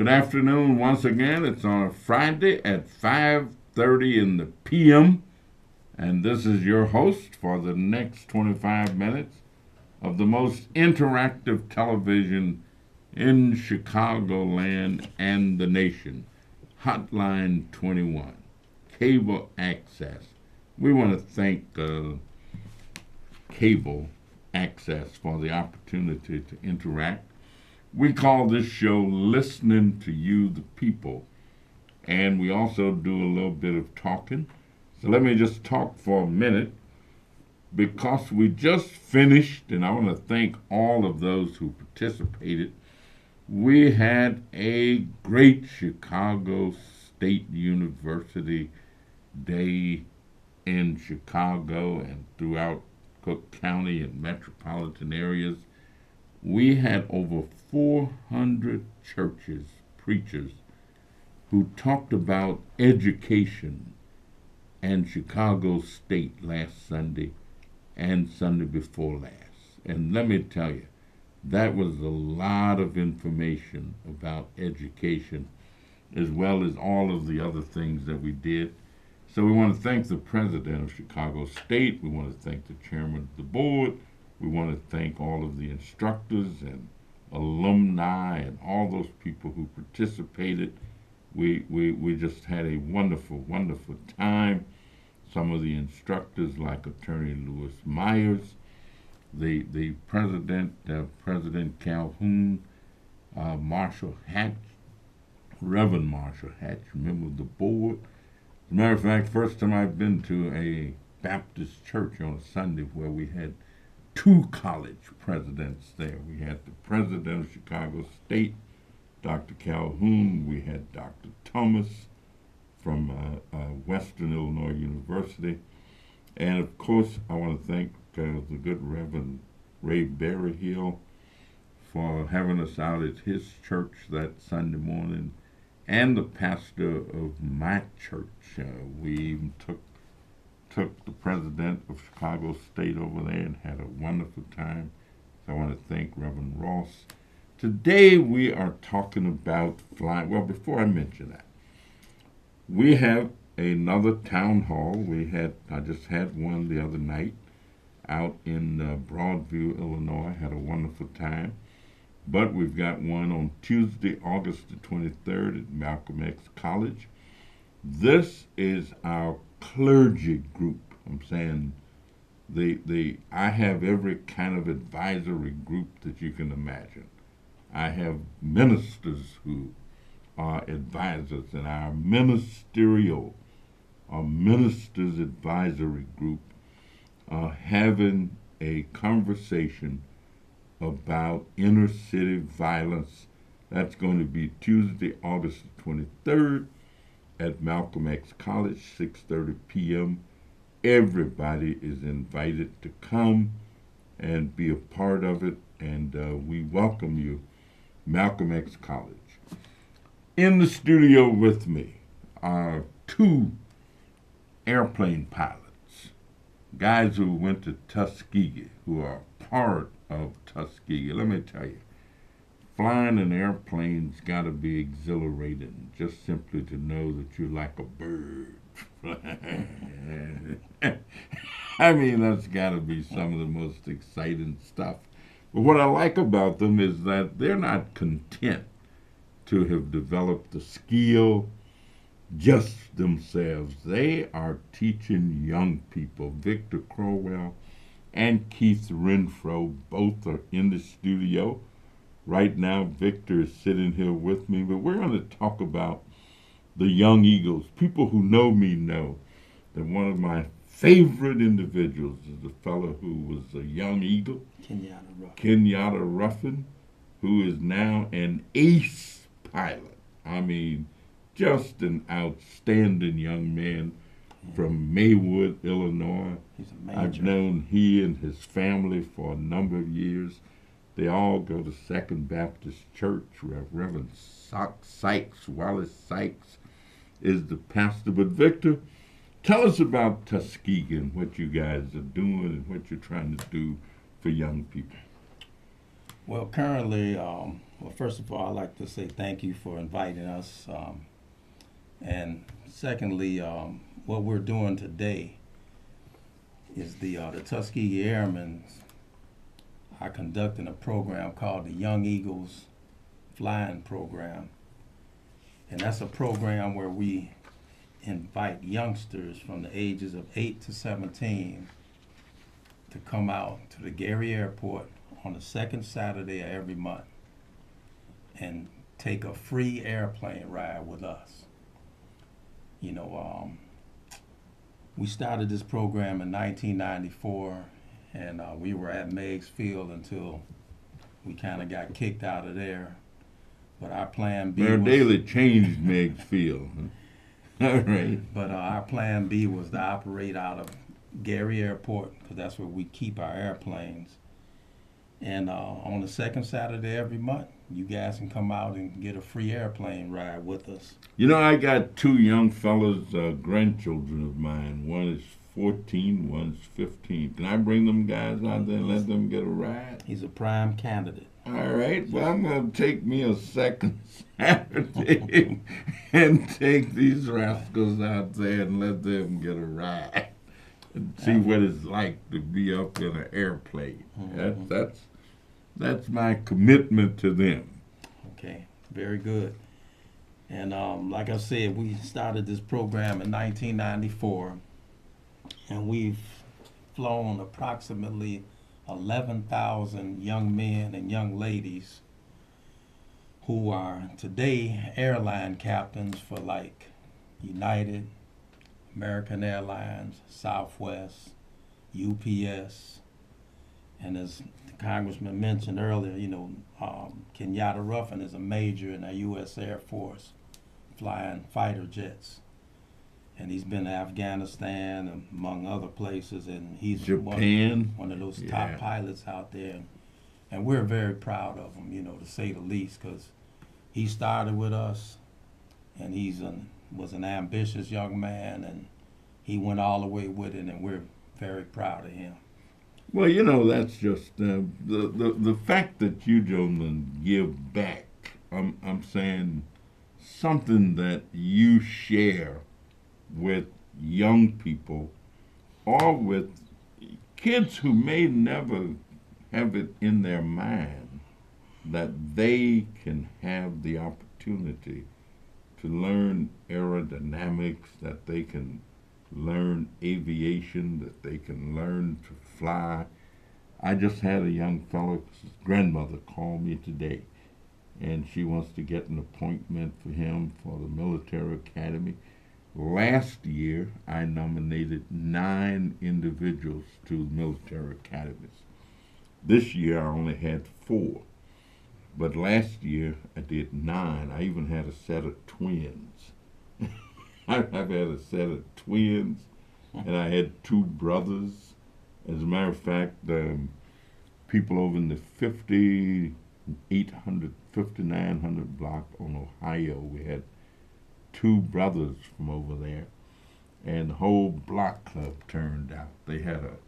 Good afternoon once again. It's on a Friday at 5:30 in the p.m. And this is your host for the next 25 minutes of the most interactive television in Chicagoland and the nation, Hotline 21, cable access. We want to thank cable access for the opportunity to interact. We call this show Listening to You, the People, and we also do a little bit of talking. So let me just talk for a minute because we just finished, and I want to thank all of those who participated. We had a great Chicago State University day in Chicago and throughout Cook County and metropolitan areas. We had over 400 churches, preachers, who talked about education and Chicago State last Sunday and Sunday before last. And let me tell you, that was a lot of information about education, as well as all of the other things that we did. So we want to thank the president of Chicago State. We want to thank the chairman of the board. We want to thank all of the instructors and alumni and all those people who participated. We just had a wonderful, wonderful time. Some of the instructors, like Attorney Lewis Myers, the president, President Calhoun, Marshall Hatch, Reverend Marshall Hatch, member of the board. As a matter of fact, first time I've been to a Baptist church on a Sunday where we had two college presidents there. We had the president of Chicago State, Dr. Calhoun. We had Dr. Thomas from Western Illinois University. And of course, I want to thank the good Reverend Ray Berryhill for having us out at his church that Sunday morning, and the pastor of my church. We even took the president of Chicago State over there and had a wonderful time. So I want to thank Reverend Ross. Today we are talking about flying. Well, before I mention that, we have another town hall. I just had one the other night out in Broadview, Illinois. Had a wonderful time. But we've got one on Tuesday, August the 23rd at Malcolm X College. This is our clergy group. I'm saying I have every kind of advisory group that you can imagine. I have ministers who are advisors, and our ministers advisory group are having a conversation about inner city violence. That's going to be Tuesday, August the 23rd at Malcolm X College, 6:30 p.m. Everybody is invited to come and be a part of it, and we welcome you, Malcolm X College. In the studio with me are two airplane pilots, guys who went to Tuskegee, who are part of Tuskegee. Let me tell you, flying an airplane's got to be exhilarating, just simply to know that you're like a bird. I mean, that's got to be some of the most exciting stuff. But what I like about them is that they're not content to have developed the skill just themselves. They are teaching young people. Victor Croswell and Keith Renfroe both are in the studio. Right now, Victor is sitting here with me, but we're going to talk about the young Eagles. People who know me know that one of my favorite individuals is a fellow who was a young Eagle, Kenyatta Ruffin, who is now an ace pilot. I mean, just an outstanding young man from Maywood, Illinois. He's a major. I've known he and his family for a number of years. They all go to Second Baptist Church, where Reverend Sykes, Wallace Sykes, is the pastor. But Victor, tell us about Tuskegee and what you guys are doing and what you're trying to do for young people. Well, currently Well, first of all, I'd like to say thank you for inviting us. And secondly, what we're doing today is the Tuskegee Airmen are conducting a program called the Young Eagles Flying Program. And that's a program where we invite youngsters from the ages of 8 to 17 to come out to the Gary Airport on the second Saturday of every month and take a free airplane ride with us. You know, we started this program in 1994, and we were at Meigs Field until we kind of got kicked out of there. But our plan B Mayor was, Daley changed Meigs Field. All right. but our plan B was to operate out of Gary Airport because that's where we keep our airplanes. And on the second Saturday every month, you guys can come out and get a free airplane ride with us. You know, I got two young fellas, grandchildren of mine. One is 14, one's 15. Can I bring them guys out there and let them get a ride? He's a prime candidate. All right. Well, I'm going to take me a second Saturday and take these rascals out there and let them get a ride and see what it's like to be up in an airplane. Mhm. That's my commitment to them. Okay, very good. And like I said, we started this program in 1994, and we've flown approximately 11,000 young men and young ladies who are today airline captains for like United, American Airlines, Southwest, UPS, and as the congressman mentioned earlier, Kenyatta Ruffin is a major in the U.S. Air Force flying fighter jets. And he's been to Afghanistan, among other places, and he's Japan. one of those Yeah. top pilots out there. And we're very proud of him, to say the least, because he started with us, and was an ambitious young man, and he went all the way with it, and we're very proud of him. Well, that's just the fact that you gentlemen give back. I'm saying something that you share with young people or with kids who may never have it in their mind that they can have the opportunity to learn aerodynamics, that they can learn aviation, that they can learn to fly. I just had a young fellow's grandmother call me today, and she wants to get an appointment for him for the military academy. Last year, I nominated 9 individuals to the military academies. This year, I only had 4. But last year, I did 9. I even had a set of twins. I've had a set of twins, and I had 2 brothers. As a matter of fact, people over in the 5800, 5900 block on Ohio, we had 2 brothers from over there, and the whole block club turned out. They had a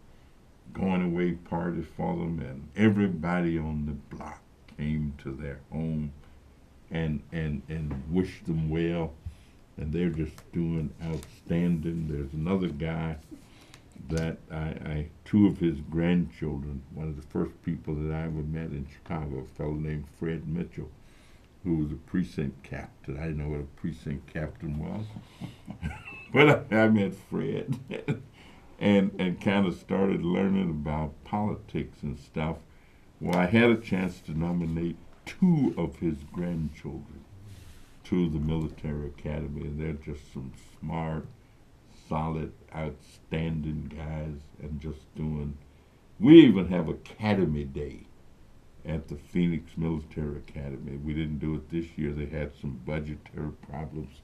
going away party for them, and everybody on the block came to their home and wished them well, and they're just doing outstanding. There's another guy that I 2 of his grandchildren, one of the first people that I ever met in Chicago, a fellow named Fred Mitchell, who was a precinct captain. I didn't know what a precinct captain was, but I met Fred and kind of started learning about politics and stuff. Well, I had a chance to nominate 2 of his grandchildren to the military academy, and they're just some smart, solid, outstanding guys, and just doing. We even have Academy Day at the Phoenix Military Academy. We didn't do it this year. They had some budgetary problems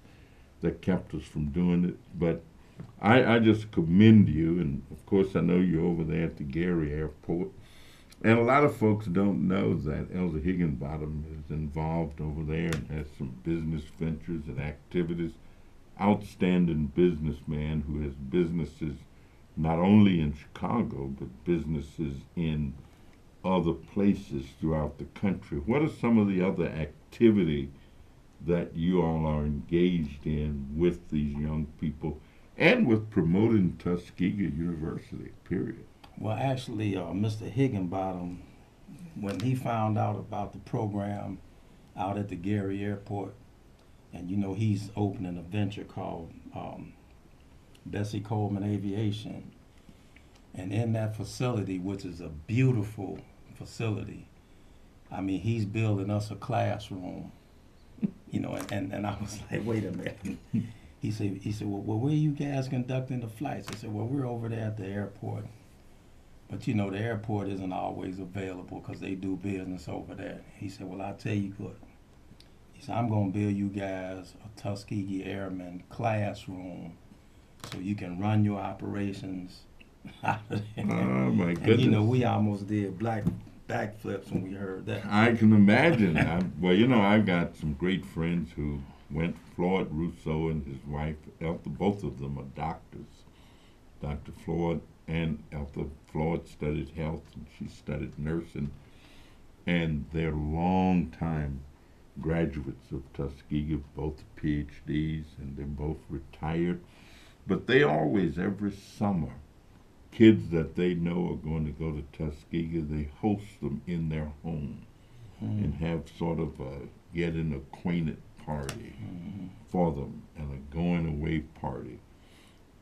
that kept us from doing it. But I just commend you, and of course I know you're over there at the Gary Airport. And a lot of folks don't know that Elder Higginbottom is involved over there and has some business ventures and activities. Outstanding businessman who has businesses not only in Chicago, but businesses in other places throughout the country. What are some of the other activities that you all are engaged in with these young people and with promoting Tuskegee University, period? Well, actually, Mr. Higginbottom, when he found out about the program out at the Gary Airport, and he's opening a venture called Bessie Coleman Aviation, and in that facility, which is a beautiful facility, I mean, he's building us a classroom, and I was like, wait a minute. He said, well, where are you guys conducting the flights? I said, well, we're over there at the airport. But the airport isn't always available because they do business over there. He said, well, I'll tell you what. He said, I'm going to build you guys a Tuskegee Airmen classroom so you can run your operations out of there. Oh, my goodness. And, we almost did backflips when we heard that. I can imagine. I've got some great friends who went. Floyd Rousseau and his wife, Eltha, both of them are doctors. Dr. Floyd and Eltha. Floyd studied health and she studied nursing. And they're long-time graduates of Tuskegee, both PhDs, and they're both retired. But they always, every summer, kids that they know are going to go to Tuskegee, they host them in their home and have sort of a getting acquainted party for them and a going away party.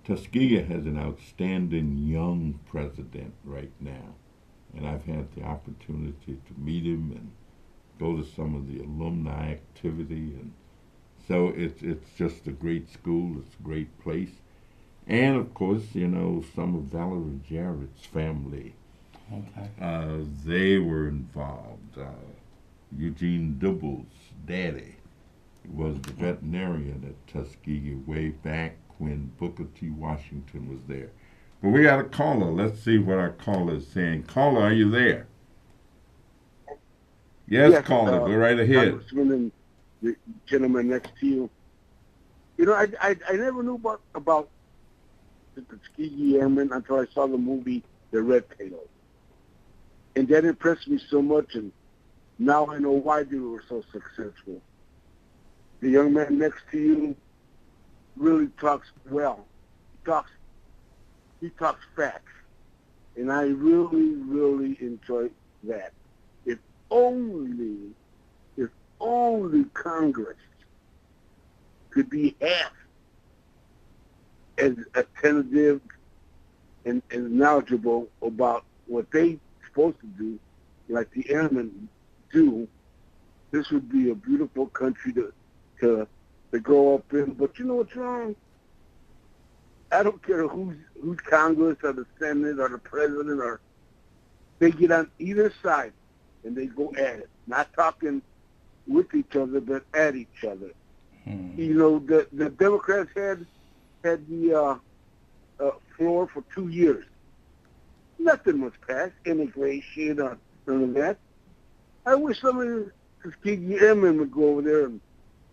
Tuskegee has an outstanding young president right now, and I've had the opportunity to meet him and go to some of the alumni activity, and so it's just a great school. It's a great place. And of course, some of Valerie Jarrett's family, they were involved. Eugene Dubble's daddy was the veterinarian at Tuskegee way back when Booker T. Washington was there. But we got a caller. Let's see what our caller is saying. Caller, are you there? Yes, caller, go right ahead. Congressman and the gentleman next to you. I never knew about the Tuskegee Airmen until I saw the movie The Red Tail. And that impressed me so much, and now I know why they were so successful. The young man next to you really talks well. He talks facts. And I really, really enjoy that. If only Congress could be half as attentive and knowledgeable about what they're supposed to do, like the airmen do, this would be a beautiful country to grow up in. But you know what's wrong? I don't care who's Congress or the Senate or the President, or they get on either side and they go at it, not talking with each other but at each other. The Democrats had the floor for 2 years. Nothing was passed, immigration or none of that. I wish some of the Tuskegee Airmen would go over there and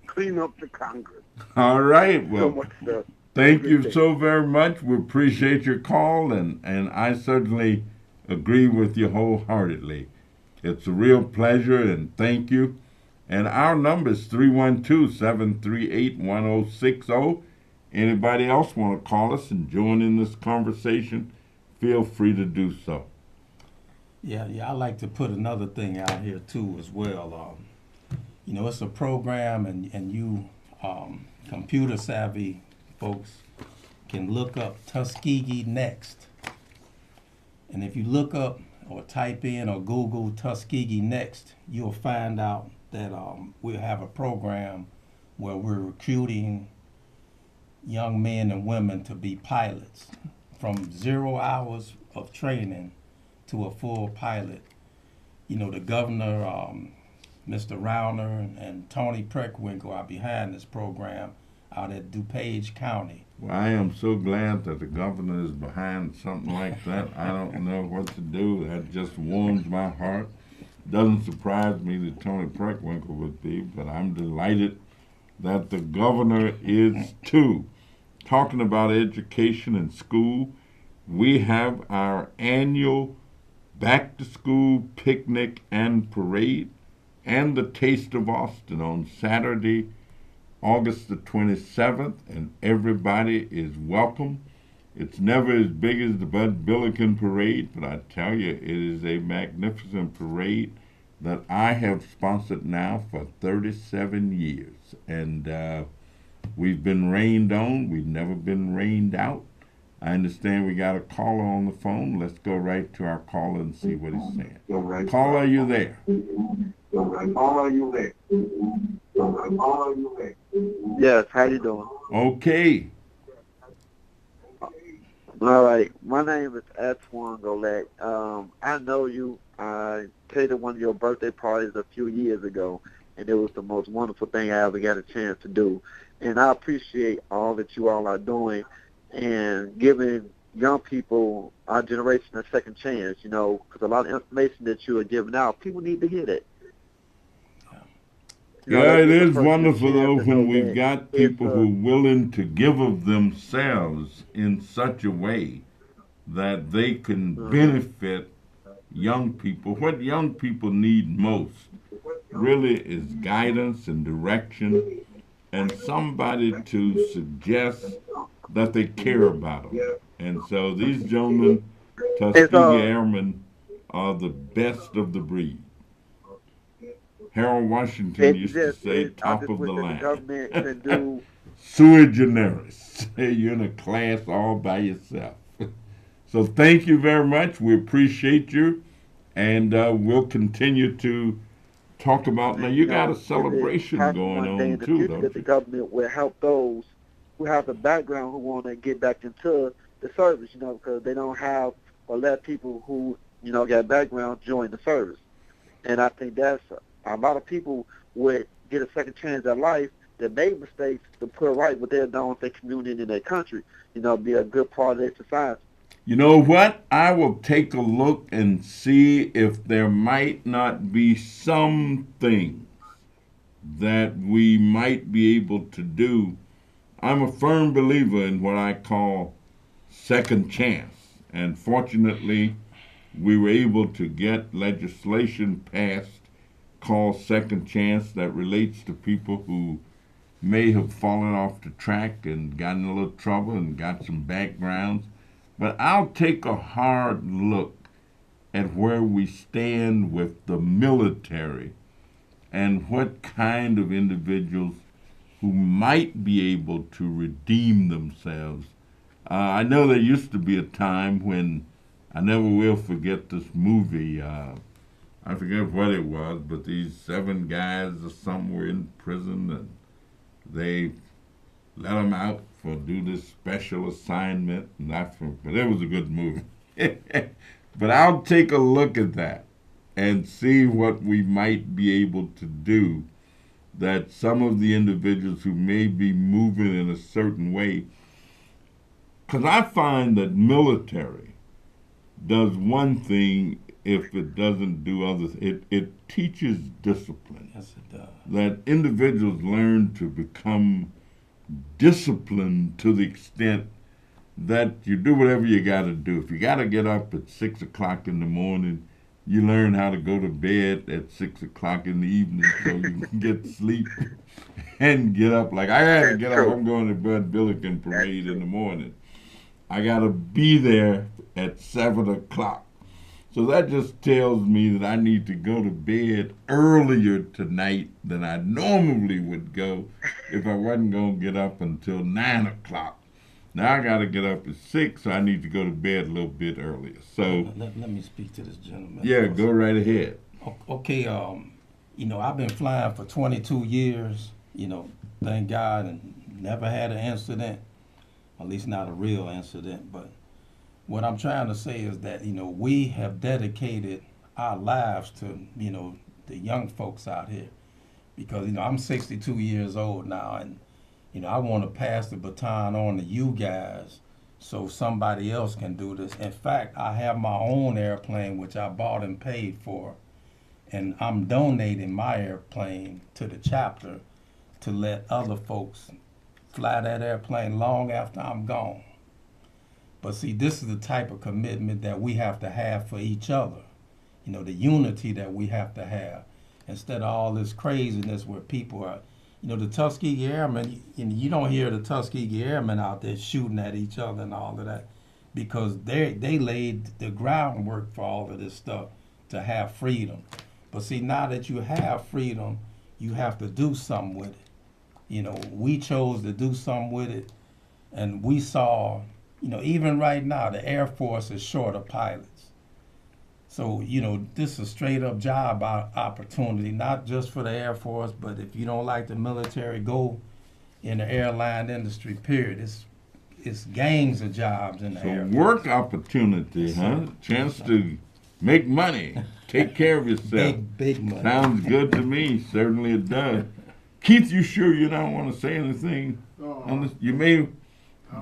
clean up the Congress. All right. Well, so much stuff. Thank you so very much. We appreciate your call, and I certainly agree with you wholeheartedly. It's a real pleasure, and thank you. And our number is 312-738-1060. Anybody else want to call us and join in this conversation, feel free to do so. Yeah, I like to put another thing out here, too, as well. It's a program, and you computer-savvy folks can look up Tuskegee Next. And if you look up or type in or Google Tuskegee Next, you'll find out that we'll have a program where we're recruiting young men and women to be pilots from 0 hours of training to a full pilot. The governor, Mr. Rauner and Tony Preckwinkle are behind this program out at DuPage County. Well, I am so glad that the governor is behind something like that. I don't know what to do. That just warms my heart. Doesn't surprise me that Tony Preckwinkle would be, but I'm delighted that the governor is too. Talking about education and school, we have our annual back to school picnic and parade, and the Taste of Austin on Saturday, August the 27th, and everybody is welcome. It's never as big as the Bud Billiken Parade, but I tell you, it is a magnificent parade that I have sponsored now for 37 years. And we've been rained on. We've never been rained out. I understand we got a caller on the phone. Let's go right to our caller and see what he's saying. Caller, are you there? Yes, how you doing? Okay. All right. My name is Antoine Golette. I know you. I attended one of your birthday parties a few years ago, and it was the most wonderful thing I ever got a chance to do. And I appreciate all that you all are doing and giving young people, our generation, a second chance, because a lot of information that you are giving out, people need to hear that. Yeah, it is wonderful, though, when we've got people who are willing to give of themselves in such a way that they can benefit young people. What young people need most really is guidance and direction and somebody to suggest that they care about them. And so these gentlemen, Tuskegee Airmen, are the best of the breed. Harold Washington used to say, top of the line. Sui generis. You're in a class all by yourself. So thank you very much. We appreciate you. And we'll continue to talk about, now you got a celebration going on too, don't you? The government will help those who have the background who want to get back into the service, because they don't have or let people who, got background join the service. And I think that's a lot of people would get a second chance at life that made mistakes to put right what they're doing with their community and their country, be a good part of their society. You know what? I will take a look and see if there might not be some things that we might be able to do. I'm a firm believer in what I call second chance. And fortunately, we were able to get legislation passed called Second Chance that relates to people who may have fallen off the track and gotten in a little trouble and got some backgrounds. But I'll take a hard look at where we stand with the military and what kind of individuals who might be able to redeem themselves. I know there used to be a time when, I never will forget this movie, I forget what it was, but these 7 guys or something were in prison and they let them out for do this special assignment, but it was a good movie. But I'll take a look at that and see what we might be able to do, that some of the individuals who may be moving in a certain way, because I find that military does one thing if it doesn't do others. It teaches discipline. Yes, it does. That individuals learn to become disciplined to the extent that you do whatever you got to do. If you got to get up at 6 o'clock in the morning, you learn how to go to bed at 6 o'clock in the evening so you can get sleep and get up. Like I had to get up. I'm going to Bud Billiken Parade in the morning. I got to be there at 7 o'clock. So that just tells me that I need to go to bed earlier tonight than I normally would go if I wasn't going to get up until 9 o'clock. Now I got to get up at 6, so I need to go to bed a little bit earlier. So let me speak to this gentleman. Yeah, go right ahead. Okay, I've been flying for 22 years, thank God, and never had an incident, at least not a real incident, but what I'm trying to say is that, we have dedicated our lives to, the young folks out here. Because, I'm 62 years old now, and, I want to pass the baton on to you guys so somebody else can do this. In fact, I have my own airplane, which I bought and paid for, and I'm donating my airplane to the chapter to let other folks fly that airplane long after I'm gone. But see, this is the type of commitment that we have to have for each other. the unity that we have to have instead of all this craziness where people are, the Tuskegee Airmen, you don't hear the Tuskegee Airmen out there shooting at each other and all of that because they laid the groundwork for all of this stuff to have freedom. But see, now that you have freedom, you have to do something with it. We chose to do something with it, and we saw, even right now, the Air Force is short of pilots. So, this is a straight up job opportunity, not just for the Air Force, but if you don't like the military, go in the airline industry, period. It's gangs of jobs in the Air Force. Work opportunity, huh? Chance to make money, take care of yourself. Big money. Sounds good to me. Certainly it does. Keith, you sure you don't want to say anything? You may.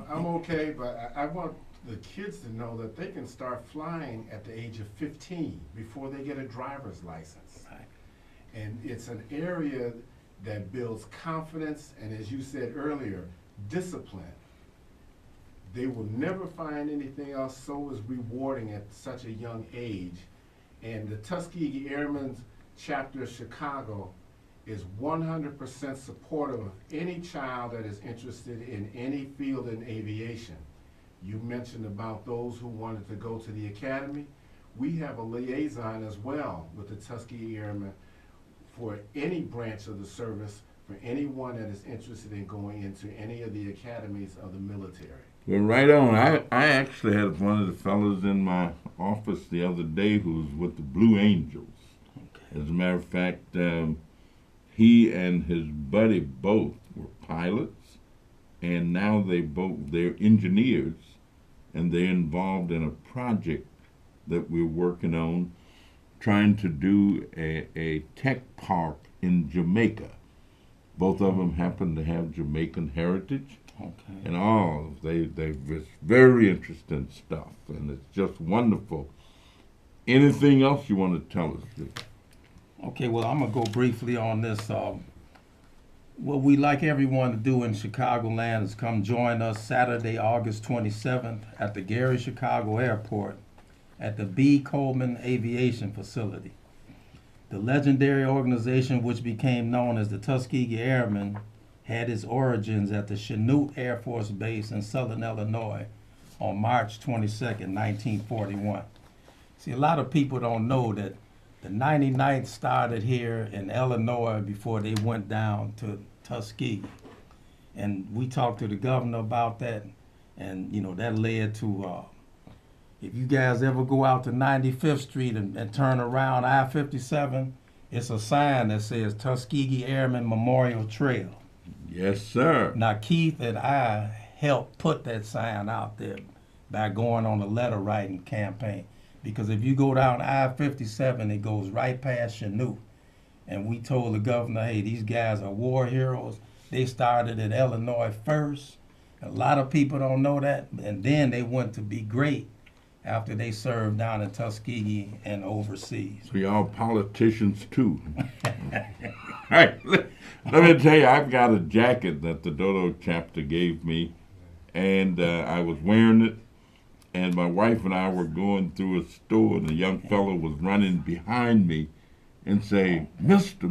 I'm okay, but I want the kids to know that they can start flying at the age of 15 before they get a driver's license. Right. And it's an area that builds confidence and, as you said earlier, discipline. They will never find anything else so as rewarding at such a young age. And the Tuskegee Airmen's chapter of Chicago is 100% supportive of any child that is interested in any field in aviation. You mentioned about those who wanted to go to the academy. We have a liaison as well with the Tuskegee Airmen for any branch of the service, for anyone that is interested in going into any of the academies of the military. Well, right on. I actually had one of the fellows in my office the other day who was with the Blue Angels. Okay. As a matter of fact, he and his buddy both were pilots, and now they're engineers, and they're involved in a project that we're working on, trying to do a tech park in Jamaica. Both of them happen to have Jamaican heritage. Okay. And it's very interesting stuff, and it's just wonderful. Anything else you want to tell us, Steve? Okay, well, I'm going to go briefly on this. What we like everyone to do in Chicagoland is come join us Saturday, August 27th at the Gary Chicago Airport at the B. Coleman Aviation Facility. The legendary organization, which became known as the Tuskegee Airmen, had its origins at the Chanute Air Force Base in Southern Illinois on March 22nd, 1941. See, a lot of people don't know that the 99th started here in Illinois before they went down to Tuskegee. And we talked to the governor about that, and that led to, if you guys ever go out to 95th Street and turn around I-57, it's a sign that says Tuskegee Airmen Memorial Trail. Yes, sir. Now, Keith and I helped put that sign out there by going on a letter writing campaign. Because if you go down I-57, it goes right past Chanute. And we told the governor, hey, these guys are war heroes. They started in Illinois first. A lot of people don't know that. And then they went to be great after they served down in Tuskegee and overseas. So y'all politicians too. Right. Let me tell you, I've got a jacket that the Dodo chapter gave me, and I was wearing it, and my wife and I were going through a store, and a young fellow was running behind me and saying, Mister,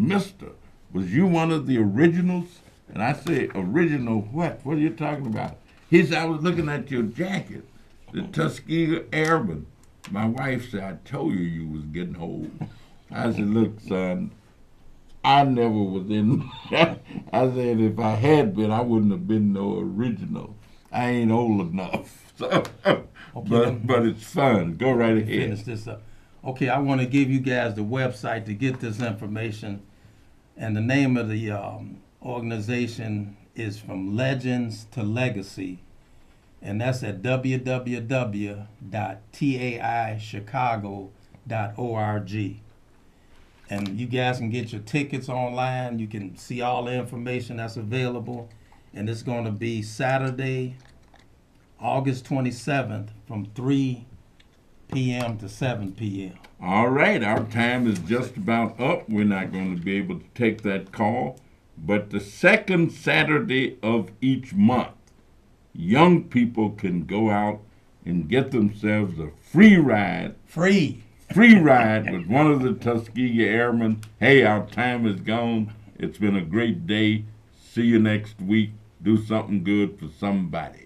was you one of the originals? And I say, original what? What are you talking about? He said, I was looking at your jacket, the Tuskegee Airmen. My wife said, I told you was getting old. I said, look, son, I never was in. I said, if I had been, I wouldn't have been no original. I ain't old enough. So, Okay, but it's fun. Go right ahead. Finish this up. Okay, I want to give you guys the website to get this information. And the name of the organization is From Legends to Legacy. And that's at www.taichicago.org. And you guys can get your tickets online. You can see all the information that's available. And it's going to be Saturday, August 27th from 3 p.m. to 7 p.m. All right, our time is just about up. We're not going to be able to take that call. But the second Saturday of each month, young people can go out and get themselves a free ride. Free free ride with one of the Tuskegee Airmen. Hey, our time is gone. It's been a great day. See you next week. Do something good for somebody.